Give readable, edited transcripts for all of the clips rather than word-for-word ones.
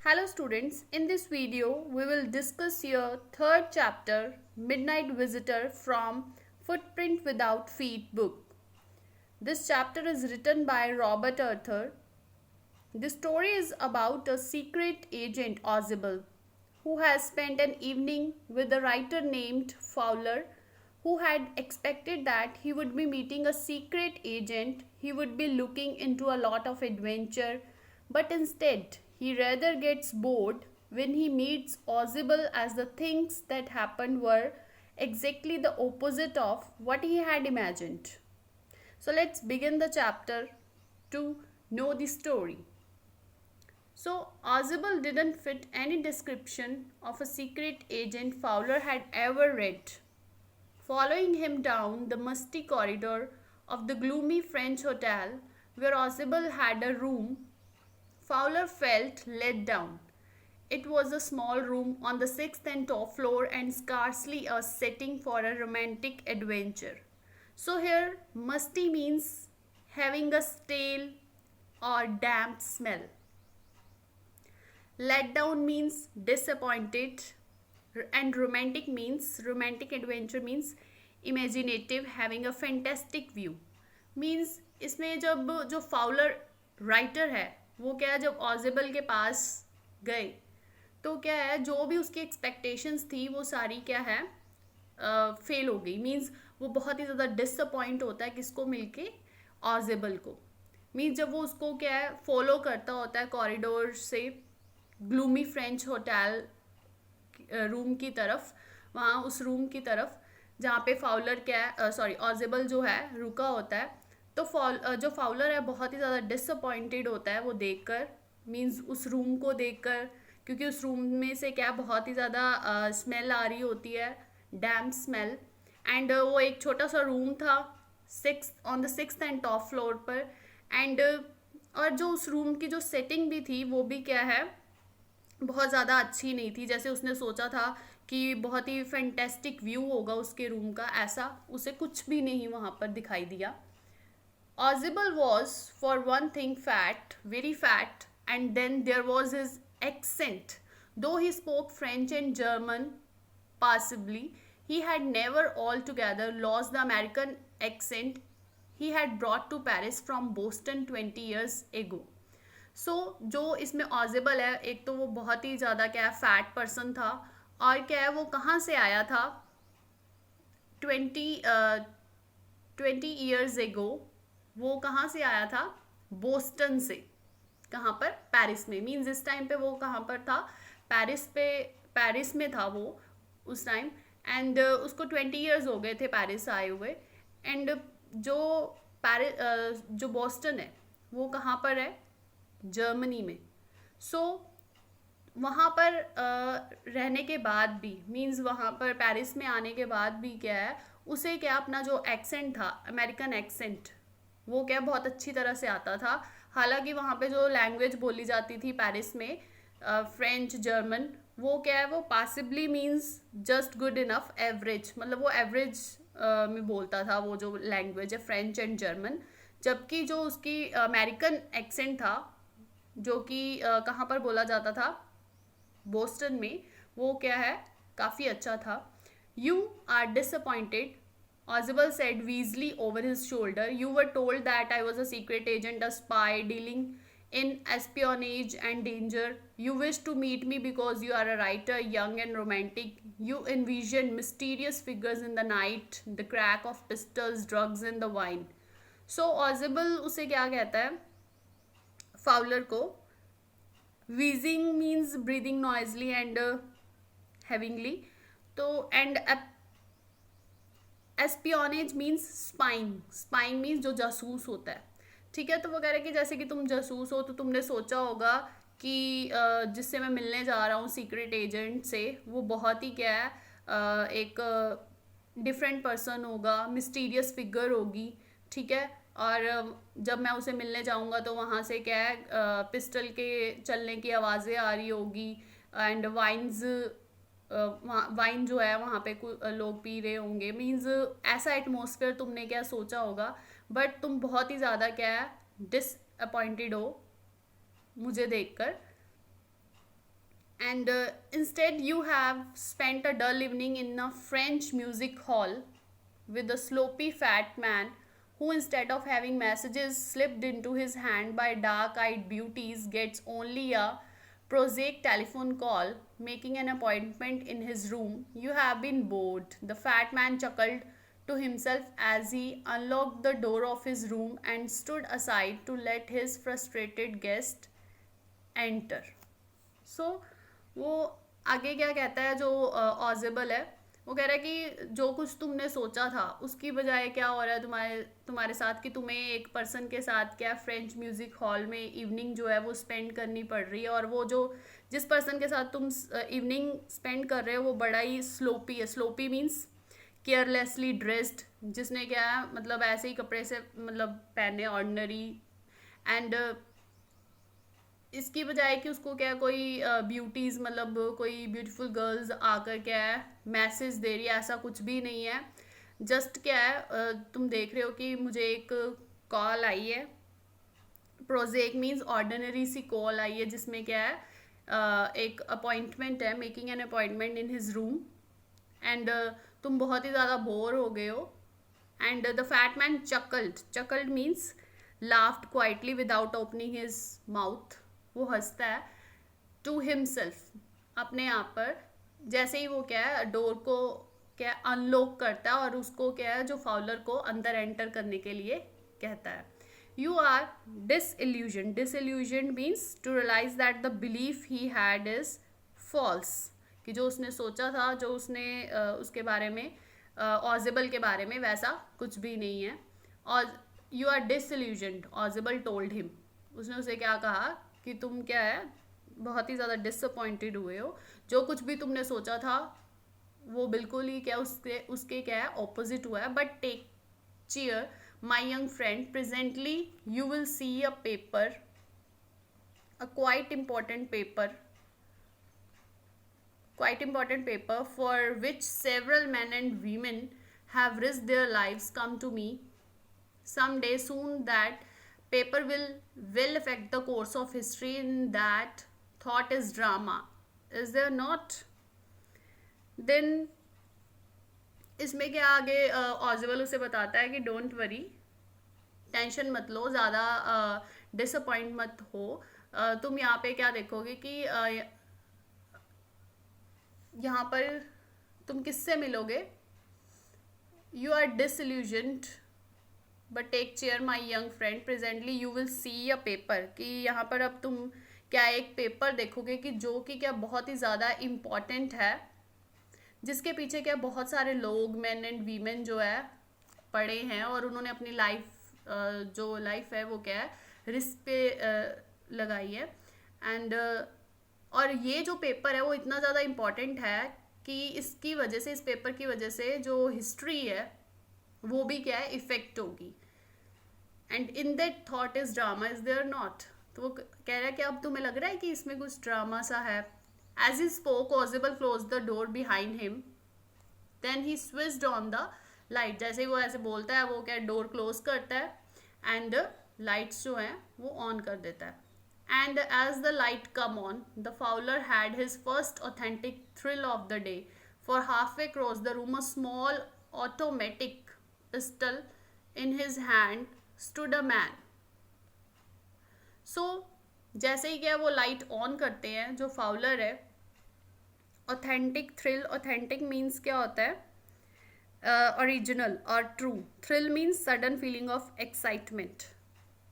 Hello students, in this video we will discuss your third chapter Midnight Visitor from Footprint Without Feet book. This chapter is written by Robert Arthur. The story is about a secret agent Ozable who has spent an evening with a writer named Fowler who had expected that he would be meeting a secret agent, he would be looking into a lot of adventure, but instead he rather gets bored when he meets Ozable as the things that happened were exactly the opposite of what he had imagined. So let's begin the chapter to know the story. So Ozable didn't fit any description of a secret agent Fowler had ever read. Following him down the musty corridor of the gloomy French hotel where Ozable had a room, Fowler felt let down. It was a small room on the sixth and top floor and scarcely a setting for a romantic adventure. So here, musty means having a stale or damp smell. Let down means disappointed, and romantic adventure means imaginative, having a fantastic view. Means इसमें जब जो Fowler writer है वो क्या है, जब ऑजेबल के पास गए तो क्या है, जो भी उसकी एक्सपेक्टेशंस थी वो सारी क्या है, फेल हो गई. मीन्स वो बहुत ही ज़्यादा डिसअपॉइंट होता है किसको मिलके, ऑजेबल को. मीन्स जब वो उसको क्या है फॉलो करता होता है कॉरिडोर से ग्लूमी फ्रेंच होटल रूम की तरफ, वहाँ उस रूम की तरफ जहाँ पे फाउलर क्या है, ऑजेबल जो है रुका होता है. तो जो फाउलर है बहुत ही ज़्यादा डिसअपॉइंटेड होता है वो देखकर, मींस उस रूम को देखकर, क्योंकि उस रूम में से क्या बहुत ही ज़्यादा स्मेल आ रही होती है, डैम्प स्मेल. एंड वो एक छोटा सा रूम था on the sixth and top floor पर. एंड और जो उस रूम की जो सेटिंग भी थी वो भी क्या है, बहुत ज़्यादा अच्छी नहीं थी. जैसे उसने सोचा था कि बहुत ही फैंटेस्टिक व्यू होगा उसके रूम का, ऐसा उसे कुछ भी नहीं वहाँ पर दिखाई दिया. Ozable was, for one thing, fat, very fat, and then there was his accent. Though he spoke French and German passably, he had never altogether lost the American accent he had brought to Paris from Boston 20 years ago. सो जो इसमें ऑजेबल है, एक तो वो बहुत ही ज़्यादा क्या है फैट पर्सन था, और क्या है वो कहाँ से आया था, 20 ईयर्स एगो वो कहाँ से आया था, बोस्टन से. कहाँ पर, पेरिस में. मीन्स इस टाइम पे वो कहाँ पर था, पेरिस में था वो उस टाइम. एंड उसको 20 ईयर्स हो गए थे पेरिस आए हुए. एंड जो जो बोस्टन है वो कहाँ पर है, जर्मनी में. सो वहाँ पर रहने के बाद भी, मीन्स वहाँ पर पेरिस में आने के बाद भी क्या है, उसे क्या अपना जो एक्सेंट था, अमेरिकन एक्सेंट, वो क्या बहुत अच्छी तरह से आता था. हालांकि वहाँ पे जो लैंग्वेज बोली जाती थी पेरिस में, फ्रेंच जर्मन, वो क्या है वो possibly means just good enough, average, मतलब वो एवरेज में बोलता था वो जो लैंग्वेज है फ्रेंच एंड जर्मन. जबकि जो उसकी अमेरिकन एक्सेंट था जो कि कहाँ पर बोला जाता था, बोस्टन में, वो क्या है काफ़ी अच्छा था. You are disappointed, Ozable said Weasley over his shoulder. You were told that I was a secret agent, a spy dealing in espionage and danger. You wish to meet me because you are a writer, young and romantic. You envision mysterious figures in the night, the crack of pistols, drugs and the wine. So Ozable उसे क्या कहता है, Fowler को. wheezing means breathing noisily and heavily. तो and espionage means spying means जो जासूस होता है. ठीक है, तो वो कह रहे हैं कि जैसे कि तुम जासूस हो तो तुमने सोचा होगा कि जिससे मैं मिलने जा रहा हूँ सीक्रेट एजेंट से, वो बहुत ही क्या है, एक डिफरेंट पर्सन होगा, मिस्टीरियस फिगर होगी. ठीक है, और जब मैं उसे मिलने जाऊँगा तो वहाँ से क्या है, पिस्टल के चलने की आवाज़ें आ रही होगी, एंड वाइन जो है वहाँ पे लोग पी रहे होंगे. मीन्स ऐसा एटमॉस्फेयर तुमने क्या सोचा होगा, बट तुम बहुत ही ज़्यादा क्या है डिसअपॉइंटेड हो मुझे देखकर. and instead you have spent a dull evening in a French music hall with a sloppy fat man who, instead of having messages slipped into his hand by dark-eyed beauties, gets only a prosaic telephone call making an appointment in his room. You have been bored. The fat man chuckled to himself as he unlocked the door of his room and stood aside to let his frustrated guest enter. So वो आगे क्या कहता है, जो ऑजिबल है वो कह रहा है कि जो कुछ तुमने सोचा था उसकी बजाय क्या हो रहा है तुम्हारे साथ, कि तुम्हें एक पर्सन के साथ क्या फ्रेंच म्यूजिक हॉल में इवनिंग जो है वो स्पेंड करनी पड़ रही है, और वो जो जिस पर्सन के साथ तुम इवनिंग स्पेंड कर रहे हो वो बड़ा ही स्लोपी है. स्लोपी मीन्स केयरलेसली ड्रेस्ड, जिसने क्या है मतलब ऐसे ही कपड़े से मतलब पहने ऑर्डिनरी, एंड इसकी बजाय कि उसको क्या कोई ब्यूटीज़ मतलब कोई ब्यूटीफुल गर्ल्स आकर क्या है मैसेज दे रही है, ऐसा कुछ भी नहीं है. जस्ट क्या है तुम देख रहे हो कि मुझे एक कॉल आई है. प्रोजेक मीन्स ऑर्डिनरी सी कॉल आई है जिसमें क्या है एक अपॉइंटमेंट है, making an appointment in his room, and तुम बहुत ही ज़्यादा बोर हो गए हो. And the fat man चकल्ड means laughed quietly without opening his mouth. वो हंसता है टू हिमसेल्फ, अपने आप पर, जैसे ही वो क्या है डोर को क्या अनलॉक करता है और उसको क्या है जो फाउलर को अंदर एंटर करने के लिए कहता है. You are disillusion means to realise that the belief he had is false, कि जो उसने सोचा था, जो उसने उसके बारे में ऑजिबल के बारे में, वैसा कुछ भी नहीं है. और you are disillusioned, Ausable told him, उसने उसे क्या कहा कि तुम क्या है बहुत ही ज़्यादा डिसअपॉइंटेड हुए हो, जो कुछ भी तुमने सोचा था वो बिल्कुल ही क्या उसके क्या है ऑपोजिट हुआ है. But take cheer, my young friend, presently you will see a paper, a quite important paper for which several men and women have risked their lives. Come to me someday soon. That paper will affect the course of history. In that thought is drama, is there not? Then इसमें क्या आगे ऑजिबल उसे बताता है कि don't worry, tension मत लो, ज़्यादा disappoint मत हो. तुम यहाँ पे क्या देखोगे कि यहाँ पर तुम किससे मिलोगे. You are disillusioned but take chair my young friend, presently you will see a paper, कि यहाँ पर अब तुम क्या एक पेपर देखोगे कि जो कि क्या बहुत ही ज़्यादा इम्पॉर्टेंट है, जिसके पीछे क्या बहुत सारे लोग, मेन एंड वीमेन जो है पड़े हैं, और उन्होंने अपनी जो लाइफ है वो क्या है रिस्क पे लगाई है. एंड और ये जो पेपर है वो इतना ज़्यादा इम्पॉर्टेंट है कि इसकी वजह से, इस पेपर की वजह से जो हिस्ट्री है वो भी क्या है इफेक्ट होगी. And in that thought is drama, is there not. तो वो कह रहा है कि अब तुम्हें लग रहा है कि इसमें कुछ ड्रामा सा है. As he spoke, Ozibel closed the door behind him. Then he switched on the light. जैसे ही वो ऐसे बोलता है वो क्या डोर क्लोज करता है एंड लाइट्स जो हैं वो ऑन कर देता है. And as the light come on, the Fowler had his first authentic thrill of the day. For halfway across the room, a small automatic pistol in his hand stood a man. So जैसे ही क्या वो light on करते हैं, जो Fowler है, authentic thrill, authentic means क्या होता है ओरिजिनल और true. Thrill means sudden feeling of excitement.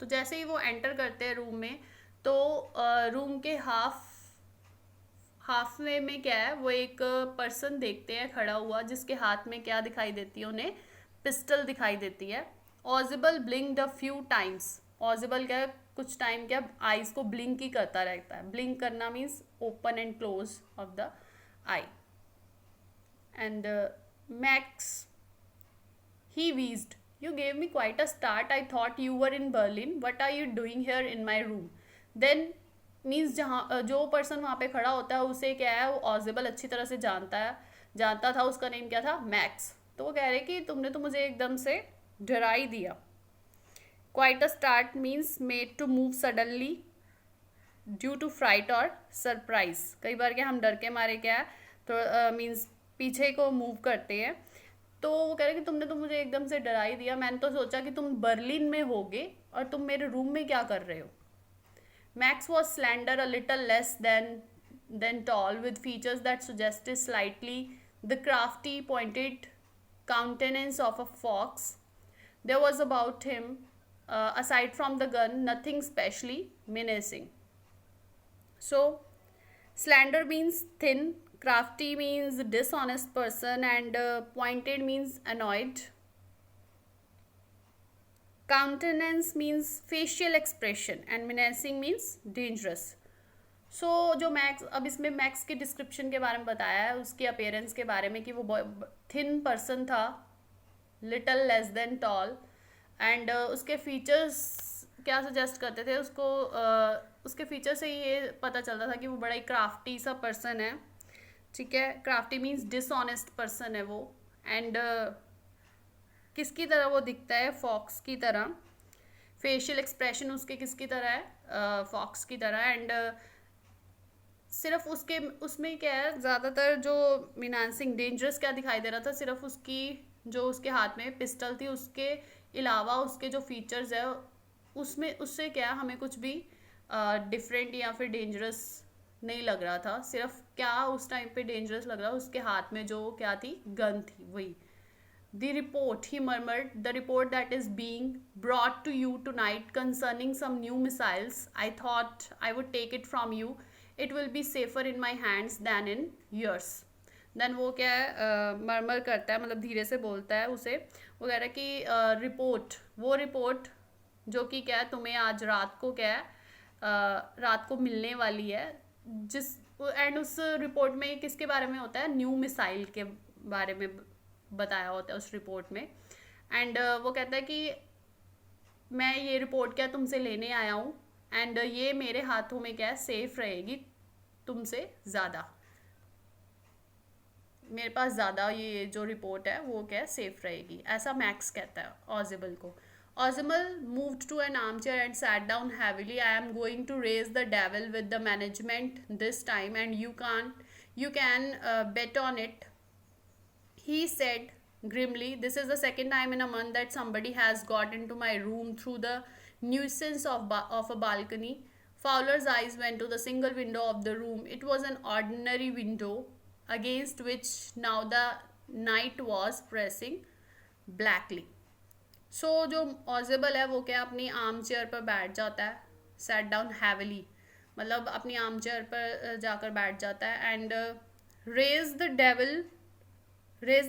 तो जैसे ही वो एंटर करते हैं रूम में, तो रूम के हाफ में क्या है वो एक पर्सन देखते हैं खड़ा हुआ, जिसके हाथ में क्या दिखाई देती है, उन्हें पिस्टल दिखाई देती है. ऑजिबल ब्लिंक्ड अ फ्यू टाइम्स. ऑजिबल क्या कुछ टाइम क्या आईज को ब्लिंक ही करता रहता है. ब्लिंक करना means open and close of the eye. And Max he wheezed, you gave me quite a start. I thought you were in Berlin. What are you doing here in my room. Then means जहाँ जो person वहाँ पे खड़ा होता है उसे क्या है वो ऑजिबल अच्छी तरह से जानता था. उसका नेम क्या था, मैक्स. तो वो कह रहे कि तुमने तो मुझे एकदम से डरा ही दिया. Quite a start means made to move suddenly. Due to fright और सरप्राइज। कई बार क्या हम डर के मारे क्या है तो मीन्स पीछे को मूव करते हैं। तो वो कह रहे कि तुमने तो मुझे एकदम से डरा ही दिया, मैंने तो सोचा कि तुम बर्लिन में होगे और तुम मेरे रूम में क्या कर रहे हो। Max was slender, a little less than tall, with features that suggested slightly the crafty, pointed countenance of a fox. There was about him, aside from the gun, nothing specially menacing. So, slender means thin, crafty means dishonest person, and pointed means annoyed. Countenance means facial expression and menacing means dangerous. So जो max, अब इसमें max के description के बारे में बताया है, उसके अपेयरेंस के बारे में कि वो थिन पर्सन था, little less than tall, and उसके फीचर्स क्या सजेस्ट करते थे उसको, उसके फीचर से ये पता चलता था कि वो बड़ा ही क्राफ्टी सा पर्सन है। ठीक है, क्राफ्टी मीन्स डिसऑनेस्ट पर्सन है वो। एंड किसकी तरह वो दिखता है, फॉक्स की तरह। फेशियल एक्सप्रेशन उसके किसकी तरह है, फॉक्स की तरह। एंड सिर्फ उसके उसमें क्या है, ज़्यादातर जो मिनांसिंग डेंजरस क्या दिखाई दे रहा था, सिर्फ उसकी जो उसके हाथ में पिस्टल थी, उसके अलावा उसके जो फीचर्स है उसमें उससे क्या हमें कुछ भी डिफरेंट या फिर डेंजरस नहीं लग रहा था। सिर्फ क्या उस टाइम पे डेंजरस लग रहा, उसके हाथ में जो क्या थी, गन थी, वही। The report, he murmured, the report that is being brought to you tonight concerning some new missiles. I thought I would take it from you. It will be safer in my hands than in yours. Then वो क्या है, मरमर करता है, मतलब धीरे से बोलता है उसे। वो कह रहा है कि रिपोर्ट, वो रिपोर्ट जो कि क्या है तुम्हें आज रात को क्या है, रात को मिलने वाली है, जिस एंड उस रिपोर्ट में किसके बारे में होता है, न्यू मिसाइल के बारे में बताया होता है उस रिपोर्ट में। एंड वो कहता है कि मैं ये रिपोर्ट क्या तुमसे लेने आया हूँ, एंड ये मेरे हाथों में क्या है, सेफ रहेगी तुमसे ज़्यादा, मेरे पास ज़्यादा ये जो रिपोर्ट है वो क्या है, सेफ रहेगी, ऐसा मैक्स कहता है ऑजिबल को। Ozimal moved to an armchair and sat down heavily. I am going to raise the devil with the management this time, and you can bet on it, he said grimly. This is the second time in a month that somebody has got into my room through the nuisance of a balcony. Fowler's eyes went to the single window of the room. It was an ordinary window against which now the night was pressing blackly. So जो ऑजिबल है वो क्या अपनी arm chair पर बैठ जाता है, set down heavily मतलब अपनी आर्म चेयर पर जाकर बैठ जाता है। And raise the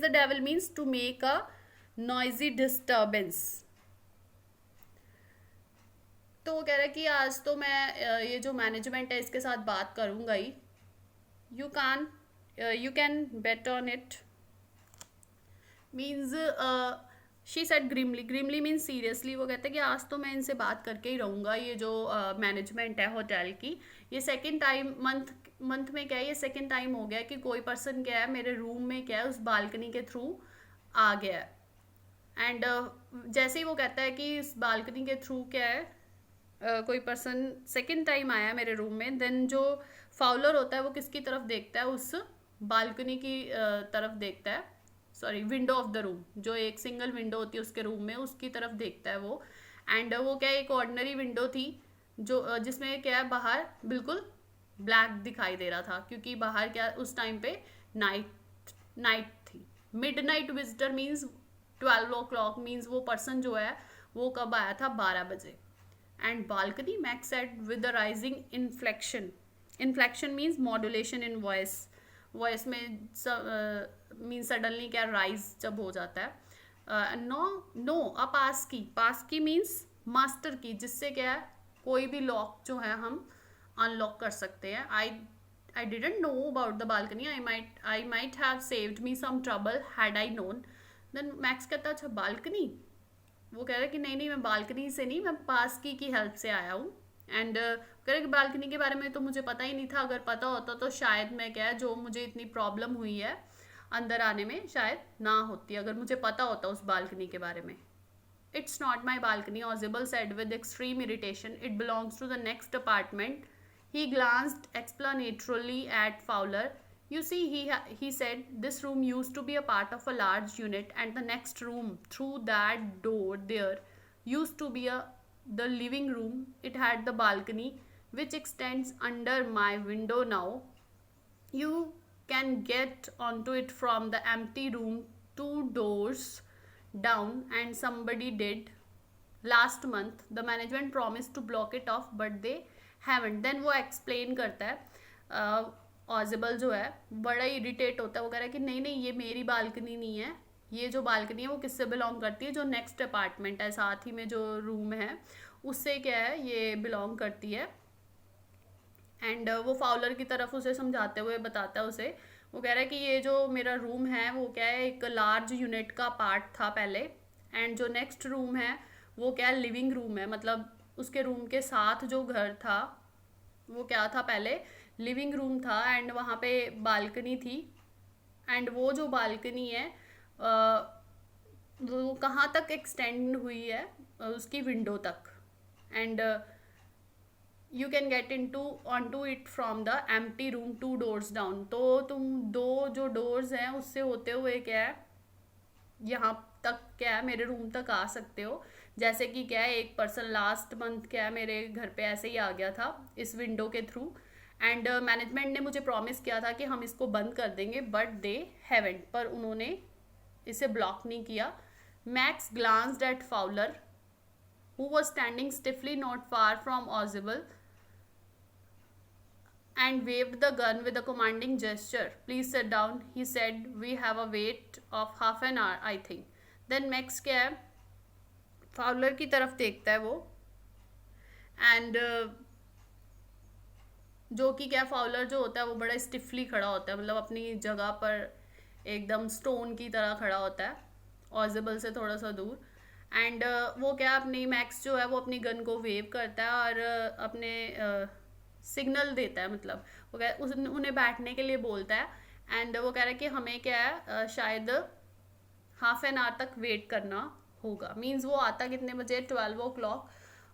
devil means to make a noisy disturbance. तो वो कह रहा है कि आज तो मैं ये जो मैनेजमेंट है इसके साथ बात करूँगा ही। You can bet on it means she said grimly means seriously. वो कहते हैं कि आज तो मैं इनसे बात करके ही रहूँगा। ये जो मैनेजमेंट है होटल की, ये सेकंड टाइम मंथ में क्या है, ये सेकंड टाइम हो गया कि कोई पर्सन क्या है मेरे रूम में क्या है उस बालकनी के थ्रू आ गया है। एंड जैसे ही वो कहता है कि इस बालकनी के थ्रू क्या है कोई पर्सन सेकंड टाइम आया मेरे रूम में, देन जो फाउलर होता है वो किसकी तरफ देखता है, उस बालकनी की तरफ देखता है, sorry window of the room, जो एक सिंगल विंडो होती है उसके रूम में, उसकी तरफ देखता है वो। एंड वो क्या एक ऑर्डिनरी विंडो थी जो जिसमें क्या है बाहर बिल्कुल ब्लैक दिखाई दे रहा था, क्योंकि बाहर क्या उस टाइम पे नाइट थी। Midnight visitor means 12 o'clock means वो पर्सन जो है वो कब आया था, 12 बजे। And balcony max said with the rising inflection means modulation in voice में मीन सडनली क्या राइज जब हो जाता है। नो अ पास की मीन्स मास्टर की, जिससे क्या है कोई भी लॉक जो है हम अनलॉक कर सकते हैं। I didn't know about the balcony, I might have saved me some trouble had I known. Then Max कहता है अच्छा बालकनी, वो कह रहा है कि नहीं मैं बालकनी से नहीं, मैं पास की हेल्प से आया हूँ। एंड कह रहे कि बालकनी के बारे में तो मुझे पता ही नहीं था, अगर पता होता तो शायद मैं क्या है जो मुझे इतनी प्रॉब्लम हुई है अंदर आने में शायद ना होती, अगर मुझे पता होता उस बालकनी के बारे में। It's not my balcony, Ausable said with extreme irritation, it belongs to the next apartment He glanced explanatorily at Fowler. You see, he said, this room used to be a part of a large unit, and the next room through that door there used to be the living room. It had the balcony, which extends under my window now. You can get onto it from the empty room 2 doors down, and somebody did last month. The management promised to block it off, but they haven't. Then वो explain करता है, ऑजिबल जो है बड़ा irritate होता है, वो कह रहा है कि नहीं नहीं ये मेरी बालकनी नहीं है, ये जो बालकनी है वो किससे बिलोंग करती है, जो नेक्स्ट अपार्टमेंट है साथ ही में जो रूम है उससे क्या है ये बिलोंग करती है. एंड वो फाउलर की तरफ उसे समझाते हुए बताता है उसे, वो कह रहा है कि ये जो मेरा रूम है वो क्या है एक लार्ज यूनिट का पार्ट था पहले, एंड जो नेक्स्ट रूम है वो क्या है लिविंग रूम है, मतलब उसके रूम के साथ जो घर था वो क्या था पहले लिविंग रूम था, एंड वहाँ पे बालकनी थी. एंड वो जो बालकनी है वो कहाँ तक एक्सटेंड हुई है, उसकी विंडो तक. And you can get on to it from the empty room 2 doors down. तो तुम दो जो डोर्स हैं उससे होते हुए क्या है यहाँ तक क्या है मेरे रूम तक आ सकते हो. जैसे कि क्या है एक पर्सन लास्ट मंथ क्या है मेरे घर पे ऐसे ही आ गया था इस विंडो के थ्रू, एंड मैनेजमेंट ने मुझे प्रॉमिस किया था कि हम इसको बंद कर देंगे, बट दे हैवेंट, पर उन्होंने इसे ब्लॉक नहीं किया. Max glanced at Fowler who was standing stiffly not far from Ozible and waved the gun with a commanding gesture. Please sit down, he said. We have a wait of half an hour, I think. Then Max क्या है Fowler की तरफ देखता है वो, and जो कि क्या फाउलर जो होता है वो बड़ा स्टिफली खड़ा होता है, मतलब अपनी जगह पर एकदम स्टोन की तरह खड़ा होता है ऑजिबल से थोड़ा सा दूर. एंड वो क्या अपनी मैक्स जो है वो अपनी गन को वेव करता है और अपने सिग्नल देता है, मतलब वो कह उन्हें बैठने के लिए बोलता है. एंड वो कह रहा है कि हमें क्या है शायद हाफ एन आवर तक वेट करना होगा. मीन्स वो आता कितने बजे 12 o'clock,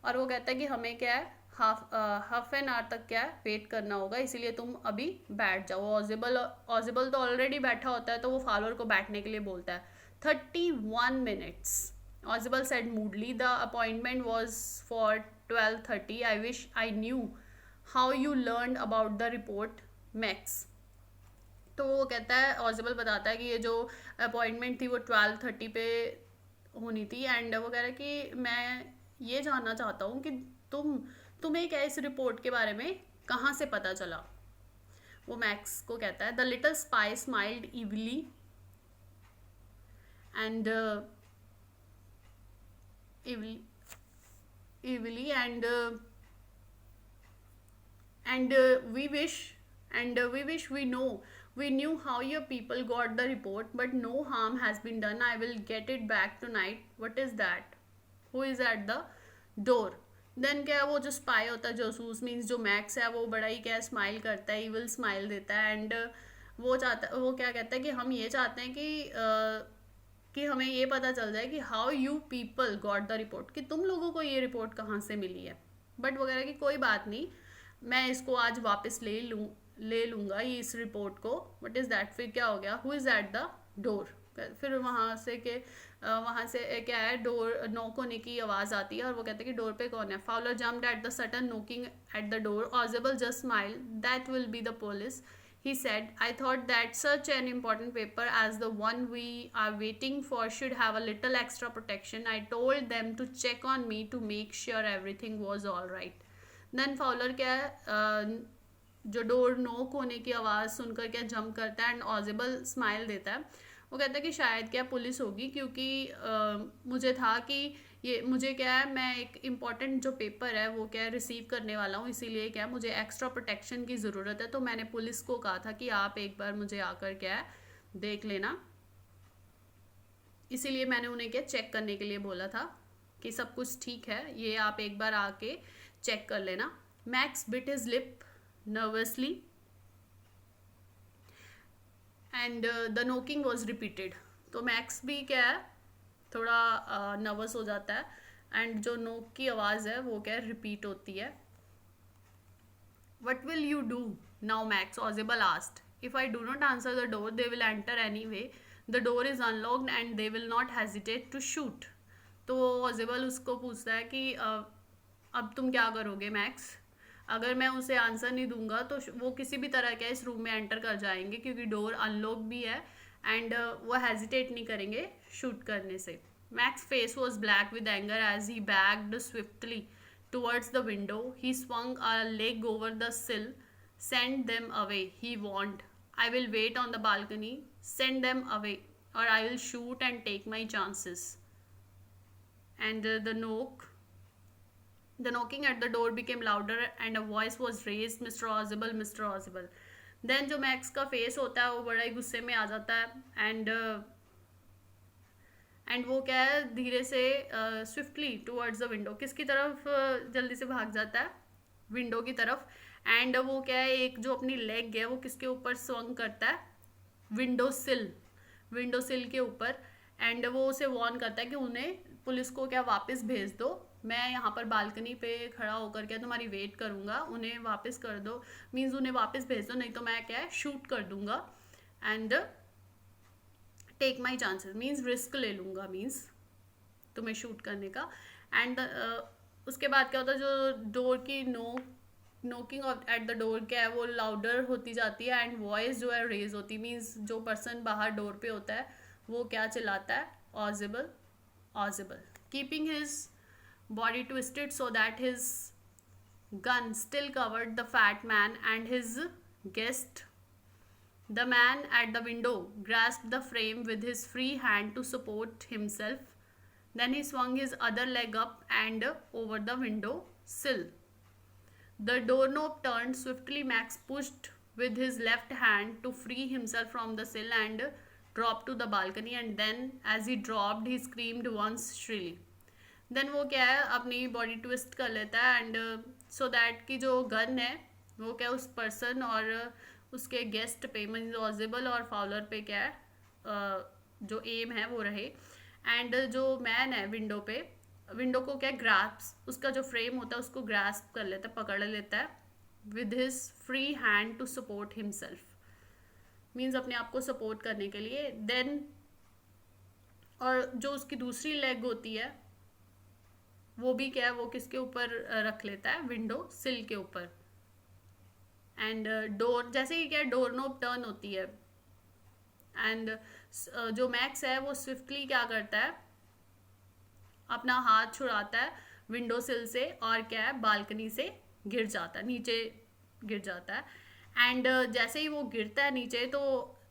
और वो कहता है कि हमें क्या है हाफ एन आवर तक क्या है वेट करना होगा, इसीलिए तुम अभी बैठ जाओ. ऑजिबल तो ऑलरेडी बैठा होता है तो वो फाउलर को बैठने के लिए बोलता है. 31 minutes, Ozible said moodily. The appointment was for 12:30. I wish I knew how you learned about the report, Max. तो वो कहता है ऑजिबल बताता है कि ये जो अपॉइंटमेंट थी वो 12:30 पे होनी थी, एंड वो कह रहा है कि मैं ये जानना चाहता हूँ कि तुम्हें क्या इस रिपोर्ट के बारे में कहाँ से पता चला. वो मैक्स को कहता है. The little spy smiled evilly and evilly and we wish we knew how your people got the report, but no harm has been done. I will get it back tonight. What is that? Who is at the door? Then क्या वो जो spy होता है जासूस means जो max है वो बड़ा ही क्या स्माइल करता है, इविल स्माइल देता है. एंड वो क्या कहता है कि हम ये चाहते हैं कि हमें ये पता चल जाए कि how you people got the report, कि तुम लोगों को ये रिपोर्ट कहाँ से मिली है. बट वो कह रहा है कि कोई बात नहीं, मैं इसको आज वापस ले लूँगा ये इस रिपोर्ट को. What is that? फिर क्या हो गया? Who is eight the door? फिर वहाँ से क्या है डोर नॉक होने की आवाज़ आती है और वो कहते हैं कि डोर पे कौन है. Fowler jumped at the sudden knocking at the door. Ausable just smile. That will be the police, he said. I thought that such an important paper as the one we are waiting for should have a little extra protection. I told them to check on me to make sure everything was all right. Then Fowler क्या है जो door knock होने की आवाज़ सुनकर क्या jump करता है एंड ऑजिबल स्माइल देता है. वो कहता है कि शायद क्या पुलिस होगी, क्योंकि मुझे था कि ये मुझे क्या है मैं एक इम्पॉर्टेंट जो पेपर है वो क्या रिसीव करने वाला हूँ, इसीलिए क्या मुझे एक्स्ट्रा प्रोटेक्शन की ज़रूरत है. तो मैंने पुलिस को कहा था कि आप एक बार मुझे आकर क्या है देख लेना, इसीलिए मैंने उन्हें क्या चेक करने के लिए बोला था कि सब कुछ ठीक है, ये आप एक बार आके चेक कर लेना. Max bit his lip nervously and the knocking was repeated. तो मैक्स भी क्या है थोड़ा नर्वस हो जाता है एंड जो नोक की आवाज़ है वो क्या रिपीट होती है. What will you do now, Max? Ozable asked. If I do not answer the door, they will enter anyway. The door is unlocked and they will not hesitate to shoot. तो Ozable उसको पूछता है कि अब तुम क्या करोगे max? अगर मैं उसे आंसर नहीं दूंगा तो वो किसी भी तरह के इस रूम में एंटर कर जाएंगे क्योंकि डोर अनलॉक भी है एंड वो हेजिटेट नहीं करेंगे शूट करने से. Max's face was black with anger as he backed swiftly towards the window. He swung a leg over the sill. Send them away, he warned. I will wait on the balcony. Send them away, or I will shoot and take my chances. And the knocking at the door became louder and a voice was raised. Mr. Ozable, Mr. Ozable. Then जो max का face होता है वो बड़ा ही गुस्से में आ जाता है एंड वो क्या है धीरे से स्विफ्टली टूवर्ड्स द विंडो, किसकी तरफ जल्दी से भाग जाता है? विंडो की तरफ. एंड वो क्या है एक जो अपनी लेग है वो किसके ऊपर स्वंग करता है? विंडो सिल के ऊपर. एंड वो उसे वॉर्न करता है कि उन्हें पुलिस को क्या वापस भेज दो, मैं यहाँ पर बालकनी पे खड़ा होकर क्या तुम्हारी वेट करूँगा, उन्हें वापस कर दो. मीन्स उन्हें वापस भेज दो नहीं तो मैं क्या है शूट कर दूंगा. And take my chances means risk ले लूँगा, मीन्स तुम्हें शूट करने का. एंड उसके बाद क्या होता है जो डोर की नोकिंग एट द डोर क्या है वो लाउडर होती जाती है एंड वॉइस जो है रेज होती, मीन्स जो पर्सन बाहर डोर पे होता है वो क्या चिल्लाता है? Ausable Ausable. Keeping his body twisted so that his gun still covered the fat man and his guest. The man at the window grasped the frame with his free hand to support himself. Then he swung his other leg up and over the window sill. The doorknob turned swiftly. Max pushed with his left hand to free himself from the sill and dropped to the balcony. And then, as he dropped, he screamed once shrilly. Then वो क्या है अपनी body twist कर लेता है and so that कि जो gun है वो क्या उस पर्सन और उसके गेस्ट पे मीन्स ऑजिबल और फाउलर पे क्या है जो एम है वो रहे. एंड जो मैन है विंडो को क्या ग्रास्प, उसका जो फ्रेम होता है उसको ग्रास्प कर लेता है, पकड़ लेता है with his free hand to support himself, means अपने आप को सपोर्ट करने के लिए. देन और जो उसकी दूसरी लेग होती है वो भी क्या है वो किसके ऊपर रख लेता है? विंडो सिल के ऊपर. एंड डोर जैसे ही क्या डोर नोब टर्न होती है एंड जो मैक्स है वो स्विफ्टली क्या करता है अपना हाथ छुड़ाता है विंडो सिल से और क्या है बालकनी से गिर जाता है, नीचे गिर जाता है. एंड जैसे ही वो गिरता है नीचे तो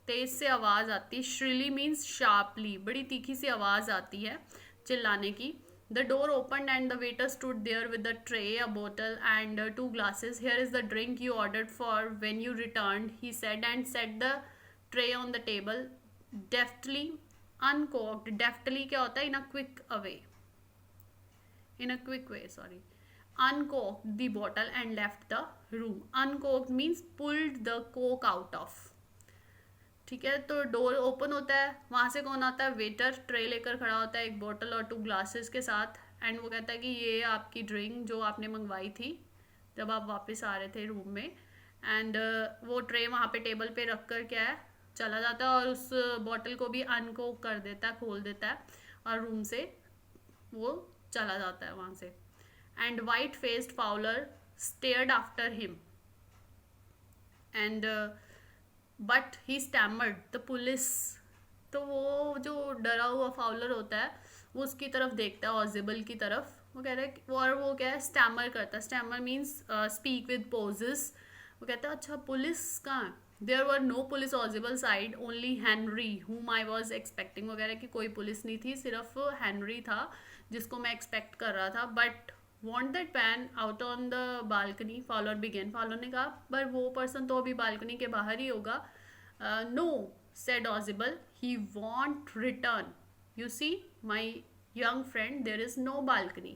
तेज से आवाज़ आती है. श्रिली मीन्स शार्पली, बड़ी तीखी सी आवाज़ आती है चिल्लाने की. The door opened and the waiter stood there with a tray, a bottle and 2 glasses. Here is the drink you ordered for when you returned, he said and set the tray on the table. Deftly uncorked. Deftly क्या होता है? In a quick way, uncorked the bottle and left the room. Uncorked means pulled the cork out of. ठीक है, तो door open होता है, वहाँ से कौन आता है? वेटर ट्रे लेकर खड़ा होता है एक बोतल और 2 ग्लासेस के साथ. एंड वो कहता है कि ये आपकी ड्रिंक जो आपने मंगवाई थी जब आप वापस आ रहे थे रूम में. एंड वो ट्रे वहाँ पे टेबल पे रख कर क्या है चला जाता है और उस बॉटल को भी अनकोक कर देता है, खोल देता है और रूम से वो चला जाता है वहाँ से. And white faced Fowler stared after him and but he stammered the police. तो वो जो डरा हुआ फाउलर होता है वो उसकी तरफ देखता है ऑजिबल की तरफ. वो कह रहा है और वो क्या है स्टैमर करता है. Stammer means speak with pauses. वो कहता है अच्छा पुलिस कहाँ है? There were no police Ausable side, only Henry whom I was expecting. वो कह रहा है कि कोई पुलिस नहीं थी, सिर्फ हेनरी था जिसको मैं एक्सपेक्ट कर रहा था. But want that man out on the balcony, Fowler began. Fowler ने कहा पर वो पर्सन तो अभी बालकनी के बाहर ही होगा. No, said Ozibel, he won't return. You see, my young friend, there is no balcony.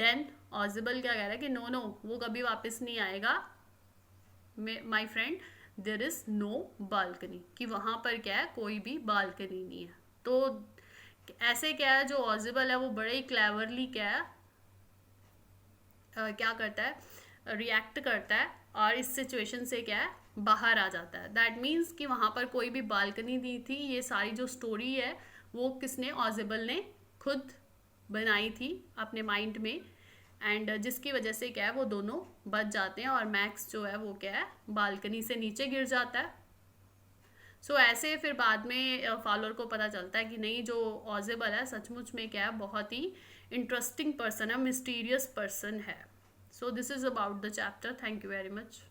Then Ozibel क्या कह रहा है कि no, वो कभी वापस नहीं आएगा. My friend, there is no balcony. कि वहाँ पर क्या है कोई भी बालकनी नहीं है. तो ऐसे क्या है जो Ozibel है वो बड़े ही क्लेवरली क्या है क्या करता है रिएक्ट करता है और इस सिचुएशन से क्या है बाहर आ जाता है। दैट मीन्स कि वहाँ पर कोई भी बालकनी दी थी, ये सारी जो स्टोरी है वो किसने, ऑजिबल ने खुद बनाई थी अपने माइंड में, एंड जिसकी वजह से क्या है वो दोनों बच जाते हैं और मैक्स जो है वो क्या है बालकनी से नीचे गिर जाता है। सो ऐसे फिर बाद में फॉलोअर को पता चलता है कि नहीं, जो ऑजिबल है सचमुच में क्या है बहुत ही इंटरेस्टिंग पर्सन है, मिस्टीरियस पर्सन है। So this is about the chapter. Thank you very much.